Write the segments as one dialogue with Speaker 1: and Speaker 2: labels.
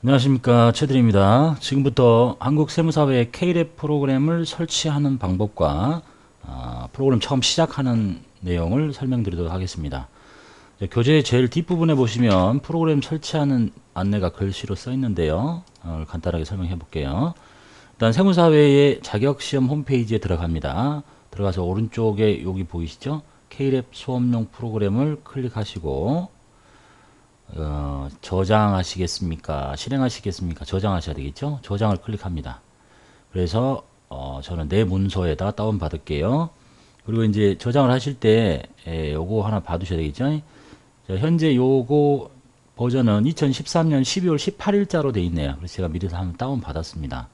Speaker 1: 안녕하십니까, 최드립니다. 지금부터 한국세무사회 K랩 프로그램을 설치하는 방법과 프로그램 처음 시작하는 내용을 설명드리도록 하겠습니다. 교재 제일 뒷부분에 보시면 프로그램 설치하는 안내가 글씨로 써 있는데요. 간단하게 설명해 볼게요. 일단 세무사회의 자격시험 홈페이지에 들어갑니다. 들어가서 오른쪽에 여기 보이시죠? K랩 수업용 프로그램을 클릭하시고 저장하시겠습니까? 실행하시겠습니까? 저장하셔야 되겠죠? 저장을 클릭합니다. 그래서 저는 내 문서에다 다운 받을게요. 그리고 이제 저장을 하실 때 요거 하나 받으셔야 되겠죠? 현재 요거 버전은 2013년 12월 18일자로 돼 있네요. 그래서 제가 미리 한번 다운 받았습니다.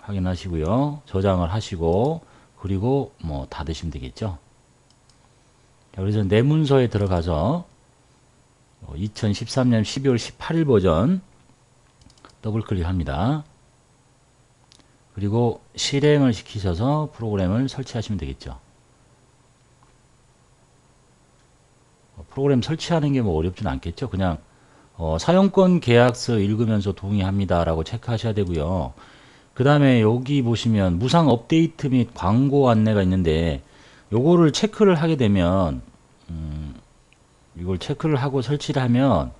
Speaker 1: 확인하시고요. 저장을 하시고 그리고 뭐 닫으시면 되겠죠? 자, 그래서 내 문서에 들어가서 2013년 12월 18일 버전 더블 클릭합니다. 그리고 실행을 시키셔서 프로그램을 설치하시면 되겠죠. 프로그램 설치하는 게 뭐 어렵진 않겠죠. 그냥 사용권 계약서 읽으면서 동의합니다 라고 체크하셔야 되고요. 그 다음에 여기 보시면 무상 업데이트 및 광고 안내가 있는데 요거를 체크를 하게 되면 이걸 체크를 하고 설치를 하면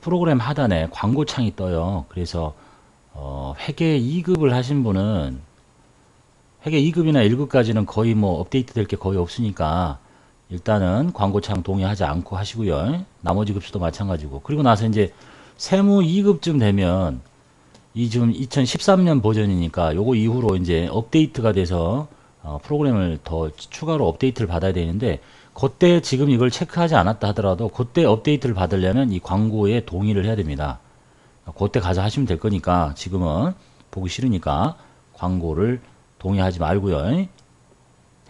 Speaker 1: 프로그램 하단에 광고창이 떠요. 그래서 회계 2급을 하신 분은 회계 2급이나 1급까지는 거의 뭐 업데이트 될 게 거의 없으니까 일단은 광고창 동의하지 않고 하시고요. 나머지 급수도 마찬가지고. 그리고 나서 이제 세무 2급쯤 되면 이 지금 2013년 버전이니까 요거 이후로 이제 업데이트가 돼서 프로그램을 더 추가로 업데이트를 받아야 되는데 그때 지금 이걸 체크하지 않았다 하더라도 그때 업데이트를 받으려면 이 광고에 동의를 해야 됩니다. 그때 가서 하시면 될 거니까 지금은 보기 싫으니까 광고를 동의하지 말고요.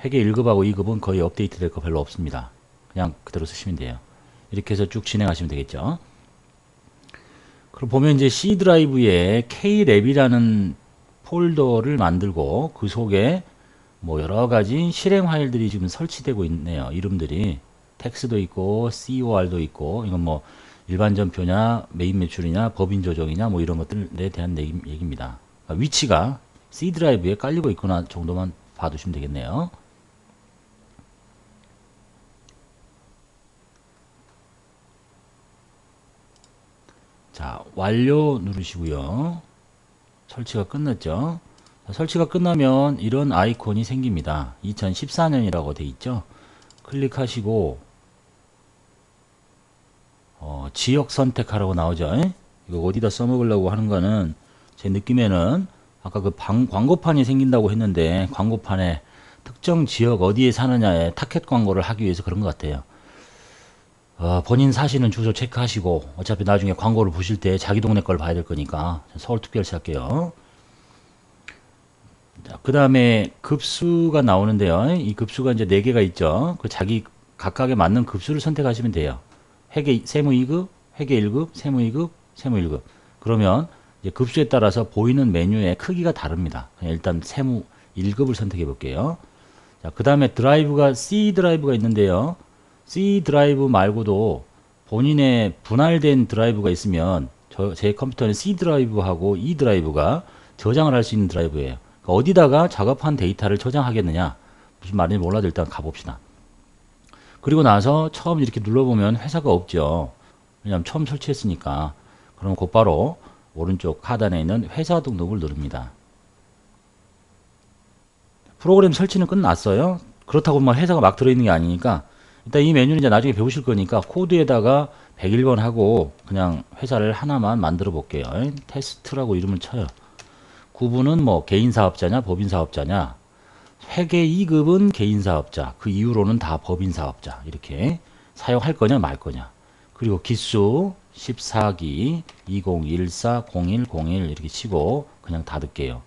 Speaker 1: 회계 1급하고 2급은 거의 업데이트 될 거 별로 없습니다. 그냥 그대로 쓰시면 돼요. 이렇게 해서 쭉 진행하시면 되겠죠. 그럼 보면 이제 C 드라이브에 K랩이라는 폴더를 만들고 그 속에 뭐 여러 가지 실행 파일들이 지금 설치되고 있네요. 이름들이 텍스도 있고 COR도 있고 이건 뭐 일반 전표냐 메인 매출이냐 법인 조정이냐 뭐 이런 것들에 대한 얘기입니다. 그러니까 위치가 C 드라이브에 깔리고 있구나 정도만 봐두시면 되겠네요. 자, 완료 누르시고요. 설치가 끝났죠. 자, 설치가 끝나면 이런 아이콘이 생깁니다. 2014년이라고 돼 있죠. 클릭하시고 지역 선택하라고 나오죠. 이거 어디다 써먹으려고 하는 거는 제 느낌에는 아까 그 광고판이 생긴다고 했는데 광고판에 특정 지역 어디에 사느냐에 타켓 광고를 하기 위해서 그런 것 같아요. 본인 사시는 주소 체크하시고 어차피 나중에 광고를 보실 때 자기 동네 걸 봐야 될 거니까 서울특별시 할게요. 그 다음에 급수가 나오는데요. 이 급수가 이제 4개가 있죠. 그 자기 각각에 맞는 급수를 선택하시면 돼요. 회계 세무 2급, 회계 1급, 세무 2급, 세무 1급. 그러면 이제 급수에 따라서 보이는 메뉴의 크기가 다릅니다. 일단 세무 1급을 선택해 볼게요. 자, 그 다음에 드라이브가 C 드라이브가 있는데요. C 드라이브 말고도 본인의 분할된 드라이브가 있으면 제 컴퓨터는 C 드라이브하고 E 드라이브가 저장을 할 수 있는 드라이브예요. 그러니까 어디다가 작업한 데이터를 저장하겠느냐 무슨 말인지 몰라도 일단 가봅시다. 그리고 나서 처음 이렇게 눌러보면 회사가 없죠. 왜냐하면 처음 설치했으니까. 그럼 곧바로 오른쪽 하단에 있는 회사 등록을 누릅니다. 프로그램 설치는 끝났어요. 그렇다고 막 회사가 막 들어있는 게 아니니까 일단 이 메뉴는 이제 나중에 배우실 거니까 코드에다가 101번 하고 그냥 회사를 하나만 만들어 볼게요. 테스트라고 이름을 쳐요. 구분은 뭐 개인사업자냐 법인사업자냐, 회계 2급은 개인사업자, 그 이후로는 다 법인사업자 이렇게 사용할 거냐 말 거냐. 그리고 기수 14기 20140101 이렇게 치고 그냥 닫을게요.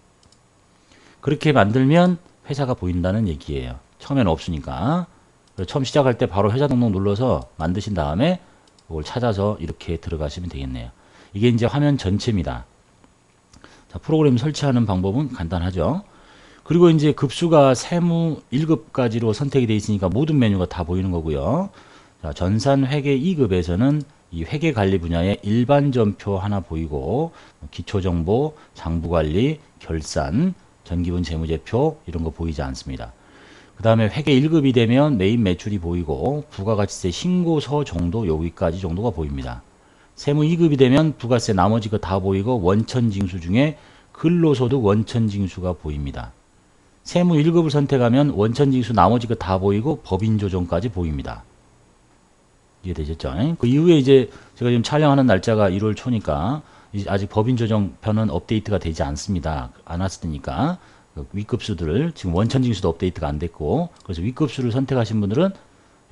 Speaker 1: 그렇게 만들면 회사가 보인다는 얘기예요. 처음에는 없으니까. 처음 시작할 때 바로 회사 등록 눌러서 만드신 다음에 그걸 찾아서 이렇게 들어가시면 되겠네요. 이게 이제 화면 전체입니다. 자, 프로그램 설치하는 방법은 간단하죠. 그리고 이제 급수가 세무 1급까지로 선택이 되어 있으니까 모든 메뉴가 다 보이는 거고요. 자, 전산 회계 2급에서는 이 회계관리 분야의 일반 전표 하나 보이고 기초정보, 장부관리, 결산, 전기분 재무제표 이런 거 보이지 않습니다. 그 다음에 회계 1급이 되면 메인 매출이 보이고 부가가치세 신고서 정도 여기까지 정도가 보입니다. 세무 2급이 되면 부가세 나머지 거 다 보이고 원천징수 중에 근로소득 원천징수가 보입니다. 세무 1급을 선택하면 원천징수 나머지 거 다 보이고 법인조정까지 보입니다. 이해되셨죠? 그 이후에 이제 제가 지금 촬영하는 날짜가 1월 초니까 아직 법인조정편은 업데이트가 되지 않습니다. 안 왔으니까 윗급수들을 지금 원천징수도 업데이트가 안 됐고 그래서 윗급수를 선택하신 분들은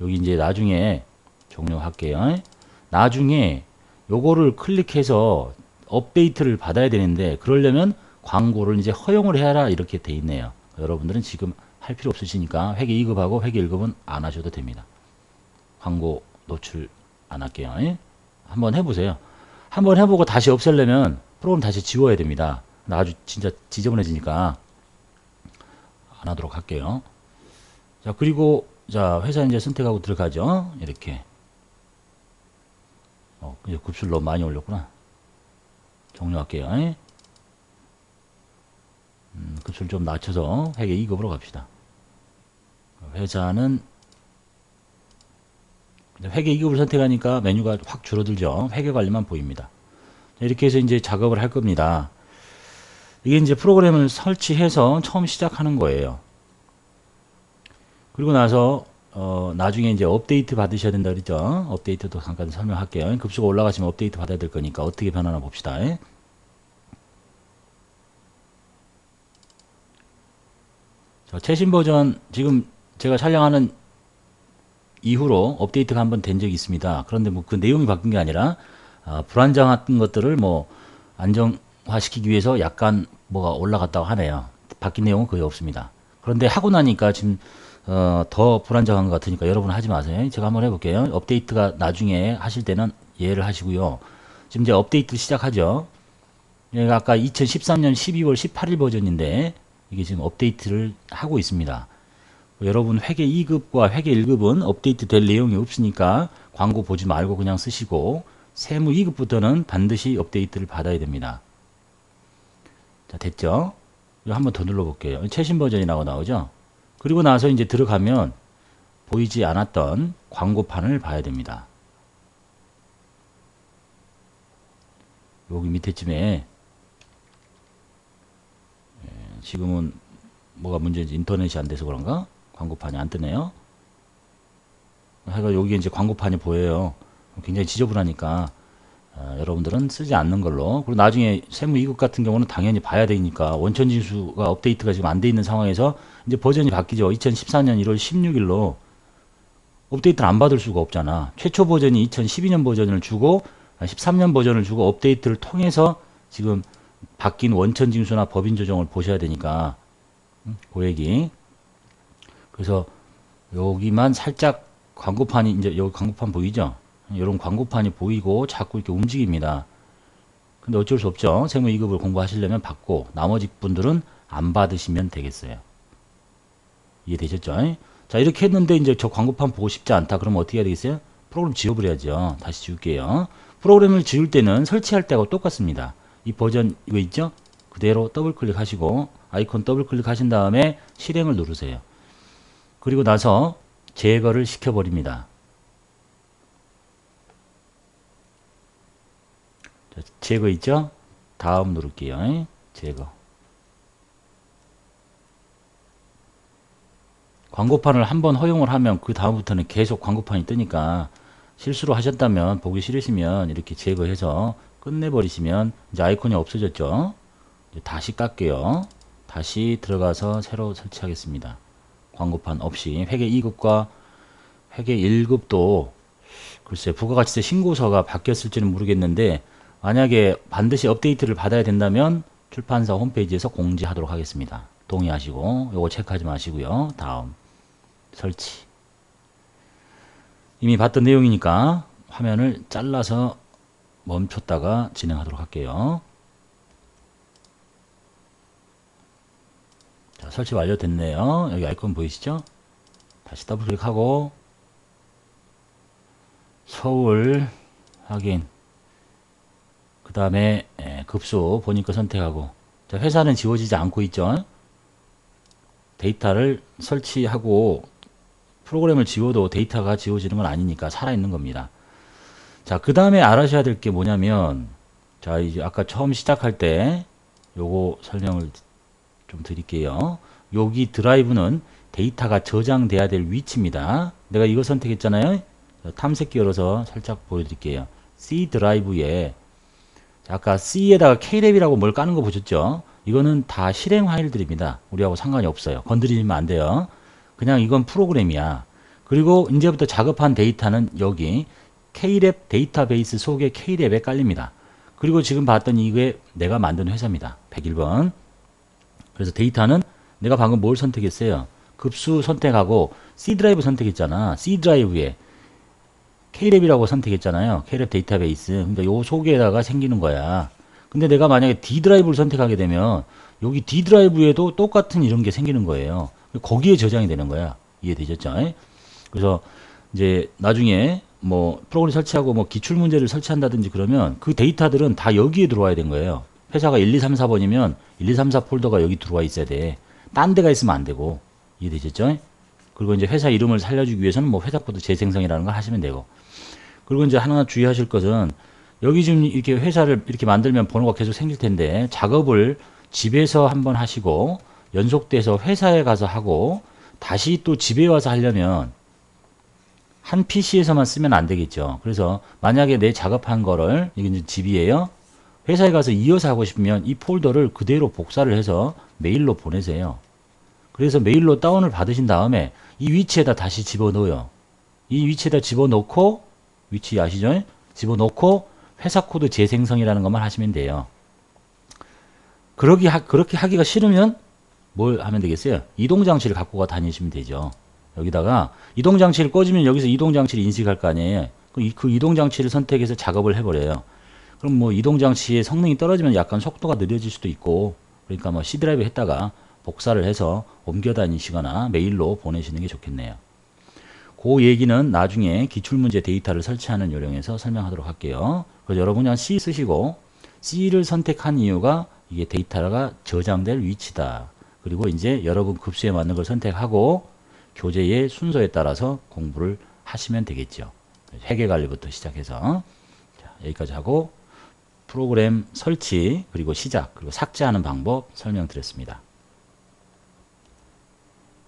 Speaker 1: 여기 이제 나중에 종료할게요. 나중에 요거를 클릭해서 업데이트를 받아야 되는데 그러려면 광고를 이제 허용을 해라 이렇게 돼 있네요. 여러분들은 지금 할 필요 없으시니까 회계 2급하고 회계 1급은 안 하셔도 됩니다. 광고 노출 안 할게요. 한번 해보세요. 한번 해보고 다시 없애려면 프로그램 다시 지워야 됩니다. 아주 진짜 지저분해지니까 안 하도록 할게요. 자, 그리고 자, 회사 이제 선택하고 들어가죠. 이렇게. 이제 급수를 너무 많이 올렸구나. 종료할게요. 급수를 좀 낮춰서 회계 2급으로 갑시다. 회사는 회계 2급을 선택하니까 메뉴가 확 줄어들죠. 회계 관리만 보입니다. 이렇게 해서 이제 작업을 할 겁니다. 이게 이제 프로그램을 설치해서 처음 시작하는 거예요. 그리고 나서 나중에 이제 업데이트 받으셔야 된다 그랬죠. 업데이트도 잠깐 설명할게요. 급수가 올라가시면 업데이트 받아야 될 거니까 어떻게 변하나 봅시다. 자, 최신 버전 지금 제가 촬영하는 이후로 업데이트가 한번 된 적이 있습니다. 그런데 뭐 그 내용이 바뀐 게 아니라 불안정한 것들을 뭐 안정화시키기 위해서 약간 뭐가 올라갔다고 하네요. 바뀐 내용은 거의 없습니다. 그런데 하고 나니까 지금 더 불안정한 것 같으니까 여러분 하지 마세요. 제가 한번 해볼게요. 업데이트가 나중에 하실 때는 이해를 하시고요. 지금 이제 업데이트 시작하죠. 얘가 아까 2013년 12월 18일 버전인데 이게 지금 업데이트를 하고 있습니다. 여러분 회계 2급과 회계 1급은 업데이트 될 내용이 없으니까 광고 보지 말고 그냥 쓰시고 세무 2급부터는 반드시 업데이트를 받아야 됩니다. 자, 됐죠? 이거 한번 더 눌러볼게요. 최신 버전이라고 나오죠? 그리고 나서 이제 들어가면 보이지 않았던 광고판을 봐야 됩니다. 여기 밑에쯤에 지금은 뭐가 문제인지 인터넷이 안 돼서 그런가? 광고판이 안 뜨네요. 하여간 여기 이제 광고판이 보여요. 굉장히 지저분하니까 여러분들은 쓰지 않는 걸로. 그리고 나중에 세무 2급 같은 경우는 당연히 봐야 되니까 원천징수가 업데이트가 지금 안 돼 있는 상황에서 이제 버전이 바뀌죠. 2014년 1월 16일로 업데이트를 안 받을 수가 없잖아. 최초 버전이 2012년 버전을 주고 13년 버전을 주고 업데이트를 통해서 지금 바뀐 원천징수나 법인 조정을 보셔야 되니까 그 얘기. 그래서 여기만 살짝 광고판이 이제 여기 광고판 보이죠? 이런 광고판이 보이고 자꾸 이렇게 움직입니다. 근데 어쩔 수 없죠. 세무 2급을 공부하시려면 받고 나머지 분들은 안 받으시면 되겠어요. 이해되셨죠? 자, 이렇게 했는데 이제 저 광고판 보고 싶지 않다. 그러면 어떻게 해야 되겠어요? 프로그램 지워버려야죠. 다시 지울게요. 프로그램을 지울 때는 설치할 때하고 똑같습니다. 이 버전 이거 있죠? 그대로 더블 클릭하시고 아이콘 더블 클릭하신 다음에 실행을 누르세요. 그리고 나서 제거를 시켜버립니다. 자, 제거 있죠? 다음 누를게요. 제거. 광고판을 한번 허용을 하면 그 다음부터는 계속 광고판이 뜨니까 실수로 하셨다면 보기 싫으시면 이렇게 제거해서 끝내버리시면 이제 아이콘이 없어졌죠. 이제 다시 깎게요. 다시 들어가서 새로 설치하겠습니다. 광고판 없이 회계 2급과 회계 1급도 글쎄 부가가치세 신고서가 바뀌었을지는 모르겠는데 만약에 반드시 업데이트를 받아야 된다면 출판사 홈페이지에서 공지하도록 하겠습니다. 동의하시고 요거 체크하지 마시고요. 다음 설치. 이미 봤던 내용이니까 화면을 잘라서 멈췄다가 진행하도록 할게요. 자, 설치 완료됐네요. 여기 아이콘 보이시죠? 다시 더블 클릭하고 서울 확인. 그 다음에 급수 본인 거 선택하고. 자, 회사는 지워지지 않고 있죠. 데이터를 설치하고 프로그램을 지워도 데이터가 지워지는 건 아니니까 살아있는 겁니다. 자, 그 다음에 알아셔야 될 게 뭐냐면, 자, 이제 아까 처음 시작할 때 요거 설명을 좀 드릴게요. 여기 드라이브는 데이터가 저장돼야 될 위치입니다. 내가 이거 선택했잖아요. 탐색기 열어서 살짝 보여드릴게요. C 드라이브에, 아까 C에다가 K랩이라고 뭘 까는 거 보셨죠? 이거는 다 실행 파일들입니다. 우리하고 상관이 없어요. 건드리면 안 돼요. 그냥 이건 프로그램이야. 그리고 이제부터 작업한 데이터는 여기 K랩 데이터베이스 속에 K랩에 깔립니다. 그리고 지금 봤더니 이게 내가 만든 회사입니다. 101번. 그래서 데이터는 내가 방금 뭘 선택했어요? 급수 선택하고 C 드라이브 선택했잖아. C 드라이브에 K랩이라고 선택했잖아요. K랩 데이터베이스. 그러니까 요 속에다가 생기는 거야. 근데 내가 만약에 D 드라이브를 선택하게 되면 여기 D 드라이브에도 똑같은 이런 게 생기는 거예요. 거기에 저장이 되는 거야. 이해되셨죠? 그래서 이제 나중에 뭐 프로그램 설치하고 뭐 기출 문제를 설치한다든지 그러면 그 데이터들은 다 여기에 들어와야 된 거예요. 회사가 1, 2, 3, 4번이면 1, 2, 3, 4 폴더가 여기 들어와 있어야 돼. 딴 데가 있으면 안 되고. 이해되셨죠? 그리고 이제 회사 이름을 살려주기 위해서는 뭐 회사 코드 재생성이라는 걸 하시면 되고. 그리고 이제 하나 주의하실 것은 여기 지금 이렇게 회사를 이렇게 만들면 번호가 계속 생길 텐데 작업을 집에서 한번 하시고 연속돼서 회사에 가서 하고 다시 또 집에 와서 하려면 한 PC에서만 쓰면 안 되겠죠. 그래서 만약에 내 작업한 거를 이게 이제 집이에요. 회사에 가서 이어서 하고 싶으면 이 폴더를 그대로 복사를 해서 메일로 보내세요. 그래서 메일로 다운을 받으신 다음에 이 위치에다 다시 집어넣어요. 이 위치에다 집어넣고 위치 아시죠? 집어넣고 회사 코드 재생성이라는 것만 하시면 돼요. 그렇게 하기가 싫으면 뭘 하면 되겠어요? 이동장치를 갖고 가 다니시면 되죠. 여기다가 이동장치를 꺼주면 여기서 이동장치를 인식할 거 아니에요. 그 이동장치를 선택해서 작업을 해버려요. 그럼 뭐 이동장치의 성능이 떨어지면 약간 속도가 느려질 수도 있고, 그러니까 뭐 C 드라이브 했다가 복사를 해서 옮겨 다니시거나 메일로 보내시는 게 좋겠네요. 그 얘기는 나중에 기출문제 데이터를 설치하는 요령에서 설명하도록 할게요. 그래서 여러분이 한 C 쓰시고 C를 선택한 이유가 이게 데이터가 저장될 위치다. 그리고 이제 여러분 급수에 맞는 걸 선택하고 교재의 순서에 따라서 공부를 하시면 되겠죠. 회계 관리부터 시작해서 자, 여기까지 하고 프로그램 설치 그리고 시작 그리고 삭제하는 방법 설명드렸습니다.